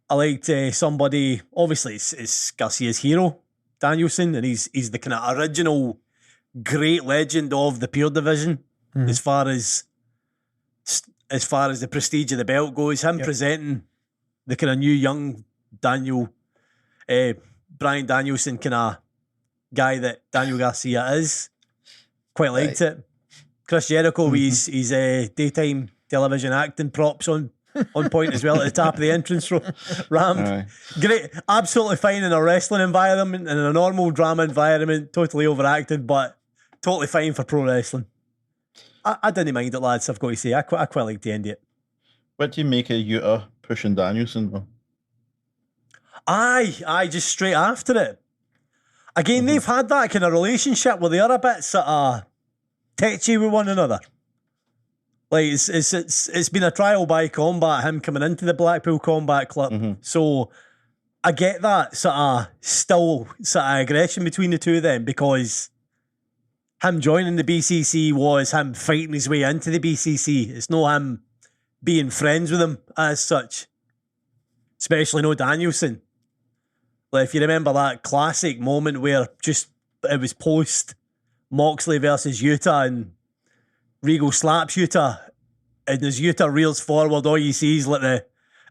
I liked somebody, obviously it's Garcia's hero, Danielson, and he's the kind of original great legend of the pure division as far as the prestige of the belt goes. Him presenting the kind of new young Brian Danielson kind of guy that Daniel Garcia is. Quite liked it. Chris Jericho with his daytime television acting props on point as well at the top of the entrance ramp. Great, absolutely fine in a wrestling environment and in a normal drama environment, totally overacted, but totally fine for pro wrestling. I didn't mind it, lads, I've got to say. I quite like the end of it. What do you make of Utah pushing Danielson, though? Aye, just straight after it. Again, they've had that kind of relationship where they are a bit sort of tetchy with one another. Like it's been a trial by combat, him coming into the Blackpool Combat Club. So I get that sort of aggression between the two of them, because him joining the BCC was him fighting his way into the BCC. It's not him being friends with him as such. Especially no Danielson. Like if you remember that classic moment where it was post Moxley versus Utah and Regal slaps Yuta, and as Yuta reels forward, all you see is like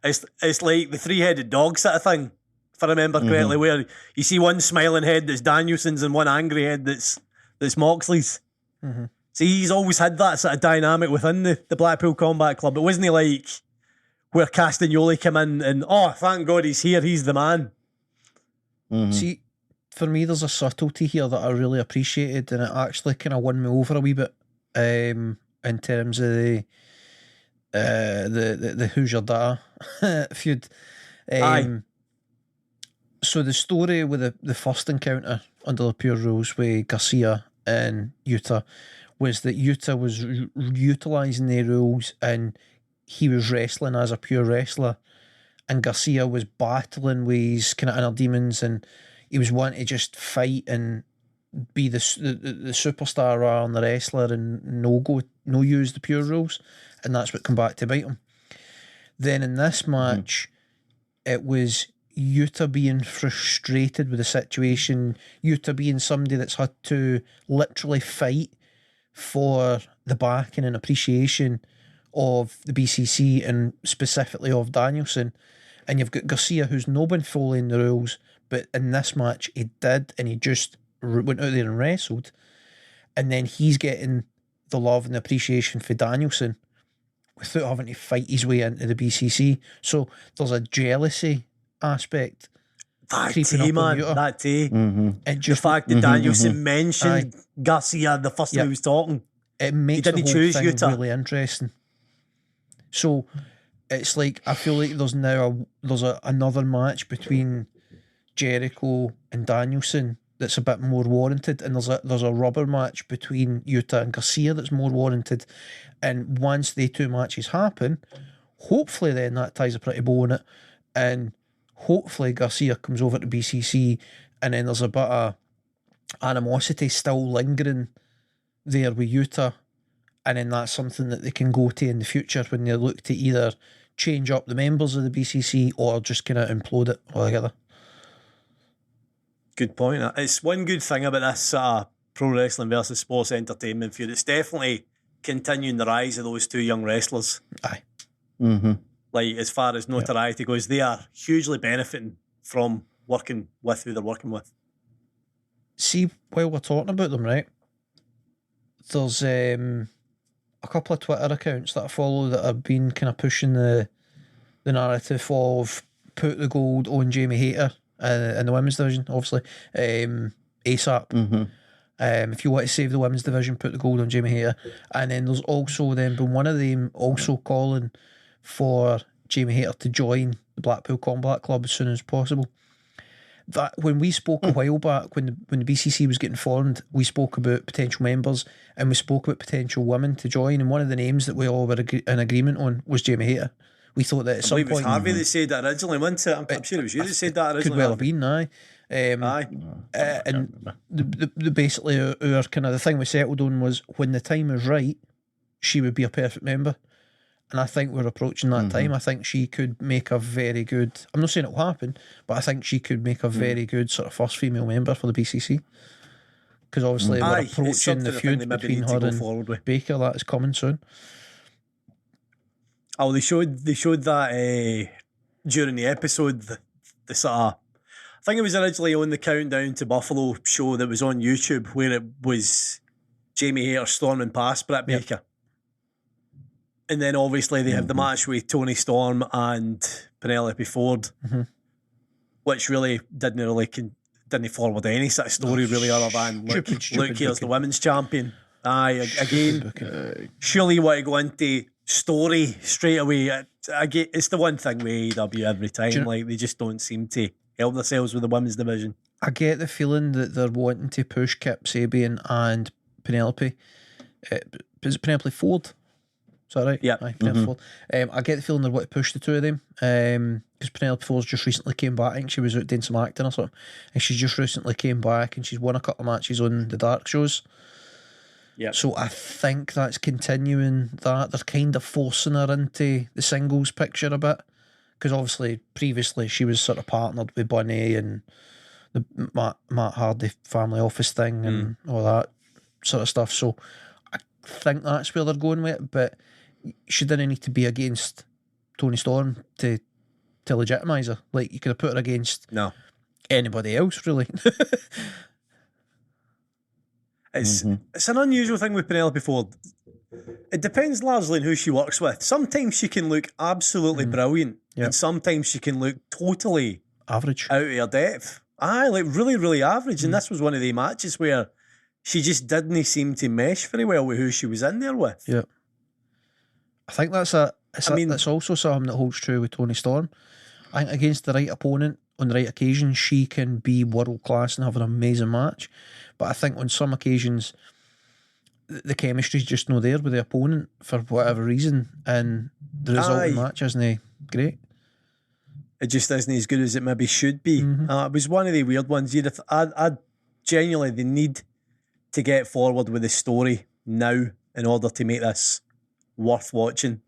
it's like the three-headed dog sort of thing, if I remember correctly, where you see one smiling head that's Danielson's and one angry head that's Moxley's. See, he's always had that sort of dynamic within the Blackpool Combat Club. It wasn't like where Castagnoli came in and, oh, thank God he's here, he's the man. See, for me, there's a subtlety here that I really appreciated, and it actually kind of won me over a wee bit in terms of the Who's Your Da feud. Aye. So the story with the first encounter under the Pure Rules with Garcia and Yuta was that Yuta was utilising the rules and he was wrestling as a pure wrestler, and Garcia was battling with his kind of inner demons, and he was wanting to just fight and be the superstar rather than the wrestler and no use the pure rules, and that's what come back to bite him. Then in this match, it was Yuta being frustrated with the situation, Yuta being somebody that's had to literally fight for the backing and appreciation of the BCC and specifically of Danielson, and you've got Garcia who's not been following the rules, but in this match he did, and he just went out there and wrestled, and then he's getting the love and the appreciation for Danielson without having to fight his way into the BCC. So there's a jealousy aspect. That tea, man. That tea. The fact that Danielson mentioned Garcia the first time he was talking. It makes the whole thing really interesting. So it's like, I feel like there's now another match between Jericho and Danielson that's a bit more warranted, and there's a rubber match between Yuta and Garcia that's more warranted. And once they two matches happen, hopefully then that ties a pretty bow on it, and hopefully Garcia comes over to BCC, and then there's a bit of animosity still lingering there with Yuta, and then that's something that they can go to in the future when they look to either change up the members of the BCC or just kind of implode it altogether. Good point. It's one good thing about this pro wrestling versus sports entertainment feud. It's definitely continuing the rise of those two young wrestlers. Aye. Like, as far as notoriety goes, they are hugely benefiting from working with who they're working with. See, while we're talking about them, right, there's a couple of Twitter accounts that I follow that have been kind of pushing the narrative of put the gold on Jamie Hayter in the women's division, obviously, ASAP. If you want to save the women's division, put the gold on Jamie Hayter. And then there's also then been one of them also calling for Jamie Hayter to join the Blackpool Combat Club as soon as possible. That when we spoke a while back, when the BCC was getting formed, we spoke about potential members and we spoke about potential women to join, and one of the names that we all were in agreement on was Jamie Hayter. We thought that at some point, it was Harvey that said that originally, wasn't it? I'm sure it was you that said that originally. Could well have been, aye. And the basically our kind of the thing we settled on was when the time was right, she would be a perfect member. And I think we're approaching that time. I think she could make a very good, I'm not saying it will happen, but I think she could make a very good sort of first female member for the BCC. Because obviously we're approaching the feud between her and Baker. That is coming soon. Oh, they showed that during the episode, the sort of, I think it was originally on the Countdown to Buffalo show that was on YouTube, where it was Jamie Hayter storming past Britt Baker. And then obviously they have the match with Tony Storm and Penelope Ford, which really didn't forward any sort of story really, other than look, here's the women's champion. Aye, again, surely you want to go into story straight away. It's the one thing with AEW every time, like they just don't seem to help themselves with the women's division. I get the feeling that they're wanting to push Kip Sabian and Penelope. Is it Penelope Ford? Is that right? Yeah. Ford. I get the feeling they want to push the two of them because Penelope Ford just recently came back. I think she was out doing some acting or something, and she just recently came back and she's won a couple of matches on the dark shows. Yeah. So I think that's continuing that. They're kind of forcing her into the singles picture a bit because obviously previously she was sort of partnered with Bunny and the Matt Hardy family office thing and all that sort of stuff. So I think that's where they're going with it, but she didn't need to be against Toni Storm to legitimise her. Like, you could have put her against anybody else, really. It's an unusual thing with Penelope Ford. It depends largely on who she works with. Sometimes she can look absolutely brilliant, and sometimes she can look totally average, out of her depth. Aye, like really, really average. And this was one of the matches where she just didn't seem to mesh very well with who she was in there with. Yeah, I think that's that's also something that holds true with Toni Storm. I think against the right opponent on the right occasion, she can be world class and have an amazing match. But I think on some occasions, the chemistry's just not there with the opponent for whatever reason, and the result of the match isn't great. It just isn't as good as it maybe should be. It was one of the weird ones. I genuinely, they need to get forward with the story now in order to make this worth watching.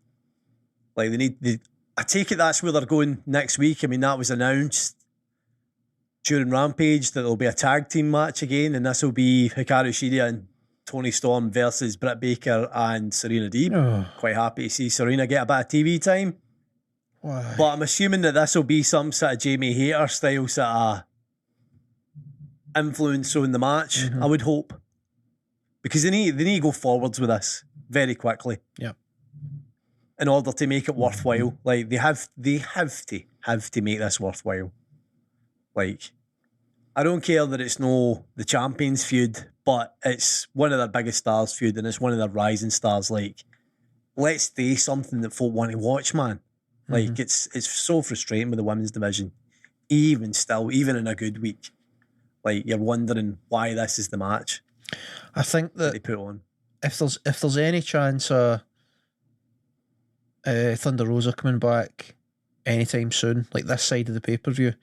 Like, I take it that's where they're going next week. I mean, that was announced during Rampage that there'll be a tag team match again, and this will be Hikaru Shida and Toni Storm versus Britt Baker and Serena Deeb. Quite happy to see Serena get a bit of TV time. Why? But I'm assuming that this will be some sort of Jamie Hayter style sort of influence on the match, I would hope. Because they need to go forwards with this very quickly. Yeah. In order to make it worthwhile. Like, they have to make this worthwhile. Like, I don't care that it's no the Champions feud, but it's one of their biggest stars feud, and it's one of their rising stars. Like, let's do something that folk want to watch, man. Like, it's so frustrating with the women's division. Even in a good week. Like, you're wondering why this is the match. I think that they put on. If there's any chance of Thunder Rosa coming back anytime soon, like this side of the pay-per-view,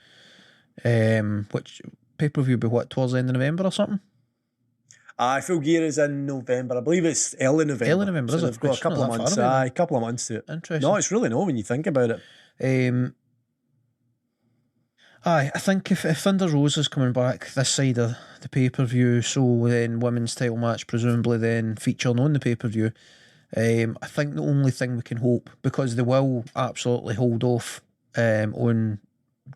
which pay-per-view be what, towards the end of November or something? Full Gear is in November. I believe it's early November. Early November, so is it? They've got a couple of months. A couple of months to it. Interesting. No, it's really no when you think about it. I think if Thunder Rosa's coming back this side of the pay-per-view, so then women's title match presumably then featuring on the pay-per-view, I think the only thing we can hope, because they will absolutely hold off on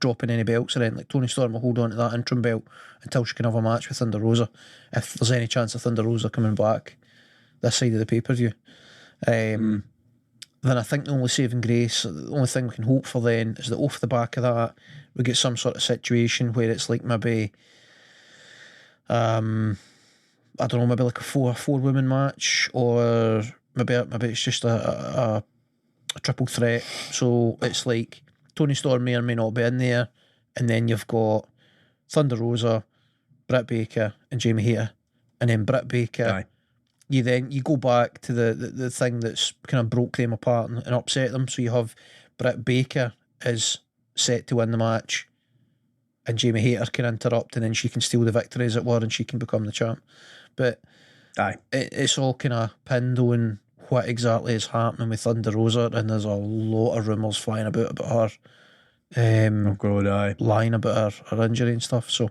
dropping any belts or anything, like Toni Storm will hold on to that interim belt until she can have a match with Thunder Rosa, if there's any chance of Thunder Rosa coming back this side of the pay-per-view. Then I think the only saving grace, the only thing we can hope for then is that off the back of that we get some sort of situation where it's like maybe I don't know, maybe like a four women match, or maybe it's just a triple threat. So it's like Toni Storm may or may not be in there, and then you've got Thunder Rosa, Britt Baker and Jamie Hayter, and then Britt Baker. Aye. You go back to the thing that's kind of broke them apart and upset them. So you have Britt Baker is set to win the match, and Jamie Hayter can interrupt, and then she can steal the victory, as it were, and she can become the champ. But it's all kind of pinned on what exactly is happening with Thunder Rosa, and there's a lot of rumours flying about her. Lying about her injury and stuff. So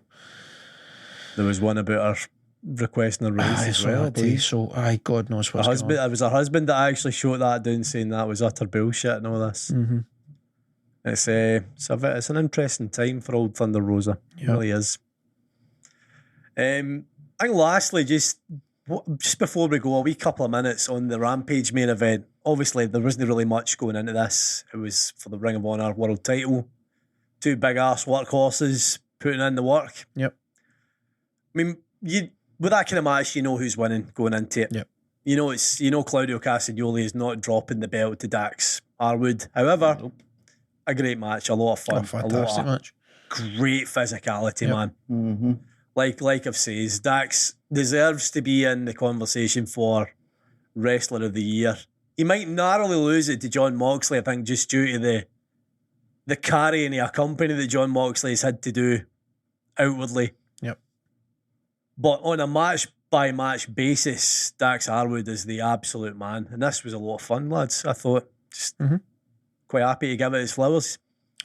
there was one about her requesting a raise as well. God knows what's going on. It was her husband that actually shot that down, saying that was utter bullshit and all this. It's an interesting time for old Thunder Rosa. It really is. I think lastly, just before we go, a wee couple of minutes on the Rampage main event. Obviously, there wasn't really much going into this. It was for the Ring of Honor World Title. Two big ass workhorses putting in the work. Yep. I mean, with that kind of match, you know who's winning going into it. Yep. You know Claudio Castagnoli is not dropping the belt to Dax Harwood. However, a great match, a lot of fun, fantastic match, great physicality, man. Like I've said, Dax deserves to be in the conversation for Wrestler of the Year. He might narrowly lose it to John Moxley, I think, just due to the carrying of a company that John Moxley has had to do outwardly. Yep. But on a match-by-match basis, Dax Harwood is the absolute man. And this was a lot of fun, lads. I thought, just quite happy to give it his flowers.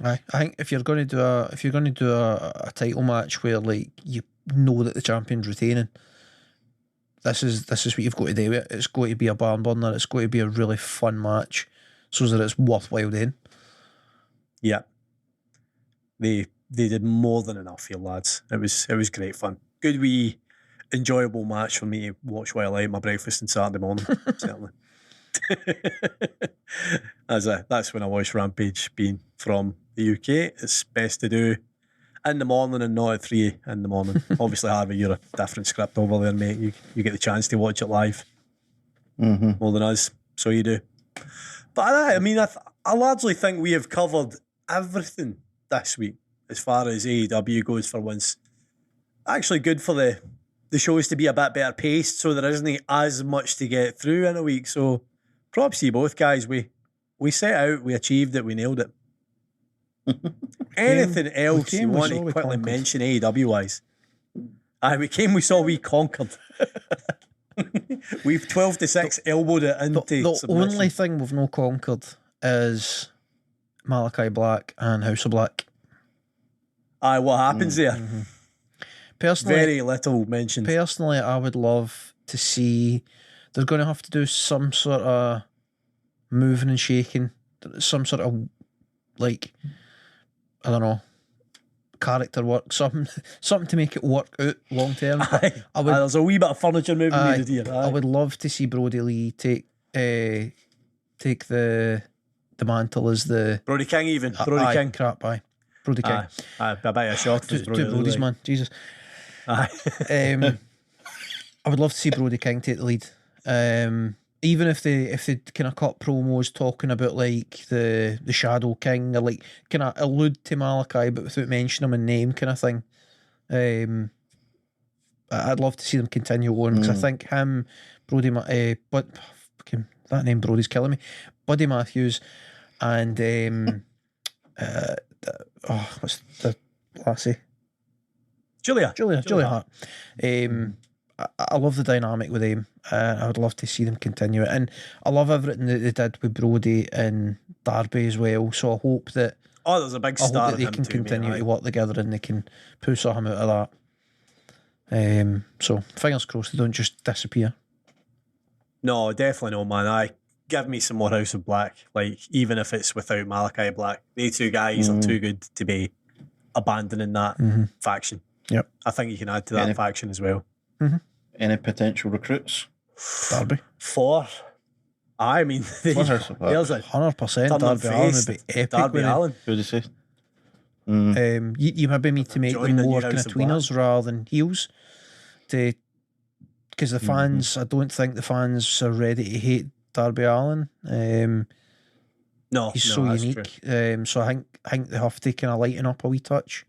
I think if you're going to do a title match where, like, you know that the champion's retaining, this is what you've got to do. It's going to be a barn burner. It's going to be a really fun match, so that it's worthwhile then. Yeah, they did more than enough here, lads. It was great fun. Good wee enjoyable match for me to watch while I ate my breakfast on Saturday morning. Certainly. That's when I watch Rampage. Being from the UK, it's best to do in the morning and not at 3 in the morning. Obviously, Harvey, you're a different script over there, mate. You get the chance to watch it live more than us, so you do. But I mean, I largely think we have covered everything this week as far as AEW goes for once. Actually, good for the shows to be a bit better paced, so there isn't as much to get through in a week. So props to you both, guys. We set out, we achieved it, we nailed it. Anything else you want to quickly mention AEW wise? We came, we saw, we conquered. We've 12-6 elbowed it into the submission. only thing we've not conquered is Malachi Black and House of Black. What happens there? Personally, Very little mentioned. Personally, I would love to see. They're going to have to do some sort of moving and shaking, some sort of I don't know, character work, something to make it work out long term. There's a wee bit of furniture moving needed here. I would love to see Brody Lee take the mantle as the Brody King, even Brody King. Brody King. I bet a shot. Two Brodies, man. Jesus. I would love to see Brody King take the lead. Even if they kind of cut promos talking about like the Shadow King, or like kind of allude to Malachi but without mentioning him in name, kind of thing. I'd love to see them continue on, because I think him, Brody, but that name Brody's killing me. Buddy Matthews and what's the lassie? Julia Hart. I love the dynamic with them. I would love to see them continue it, and I love everything that they did with Brody and Darby as well. So I hope that there's a big star. That they can continue to work together and they can pull something out of that. So fingers crossed they don't just disappear. No, definitely no, man. Give me some more House of Black. Like, even if it's without Malachi Black, they two guys are too good to be abandoning that faction. Yep, I think you can add to that faction as well. Any potential recruits? Darby. I mean, there's a 100%. Darby Allin would be epic. Darby Allin. Who did you say? You maybe need to make them more kind of tweeners rather than heels, because the fans. I don't think the fans are ready to hate Darby Allin. He's so unique. So I think they have to kind of lighten up a wee touch.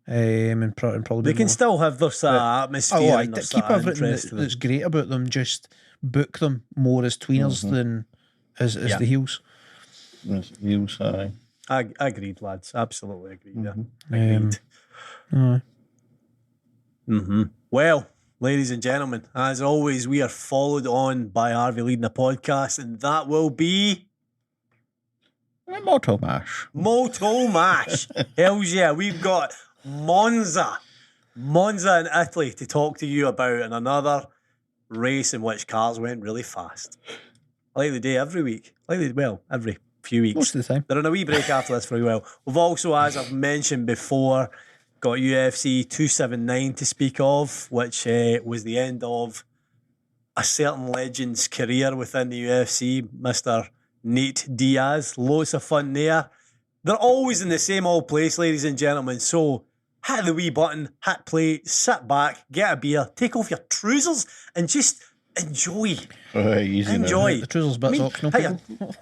And probably they can still have their atmosphere. And keep everything that's great about them. Just book them more as tweeners than as the heels. As heels, aye. I agreed, lads. Absolutely agreed. Agreed. Well, ladies and gentlemen, as always, we are followed on by Harvey leading the podcast, and that will be Moto Mash. Moto Mash. Hells yeah, we've got Monza in Italy to talk to you about, and another race in which cars went really fast. Like they do every week. Every few weeks. Most of the time. They're on a wee break after this for a while. We've also, as I've mentioned before, got UFC 279 to speak of, which was the end of a certain legend's career within the UFC, Mr. Nate Diaz. Loads of fun there. They're always in the same old place, ladies and gentlemen, so hit the wee button, hit play, sit back, get a beer, take off your trousers and just enjoy. Enjoy. The trousers bits up, no people.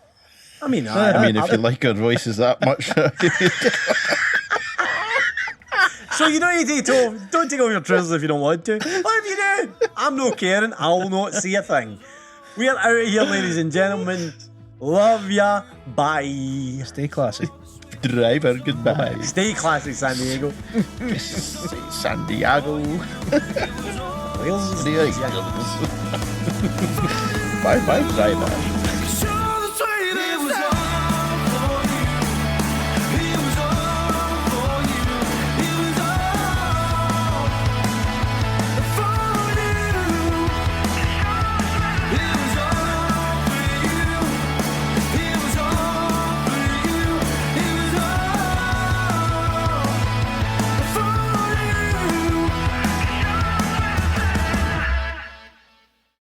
I mean, if you like our voices that much. So you don't need to don't take off your trousers if you don't want to. What if you do? I'm not caring. I will not see a thing. We are out of here, ladies and gentlemen. Love ya. Bye. Stay classy. Driver, goodbye. Stay classy, San Diego. San Diego. Bye bye, driver.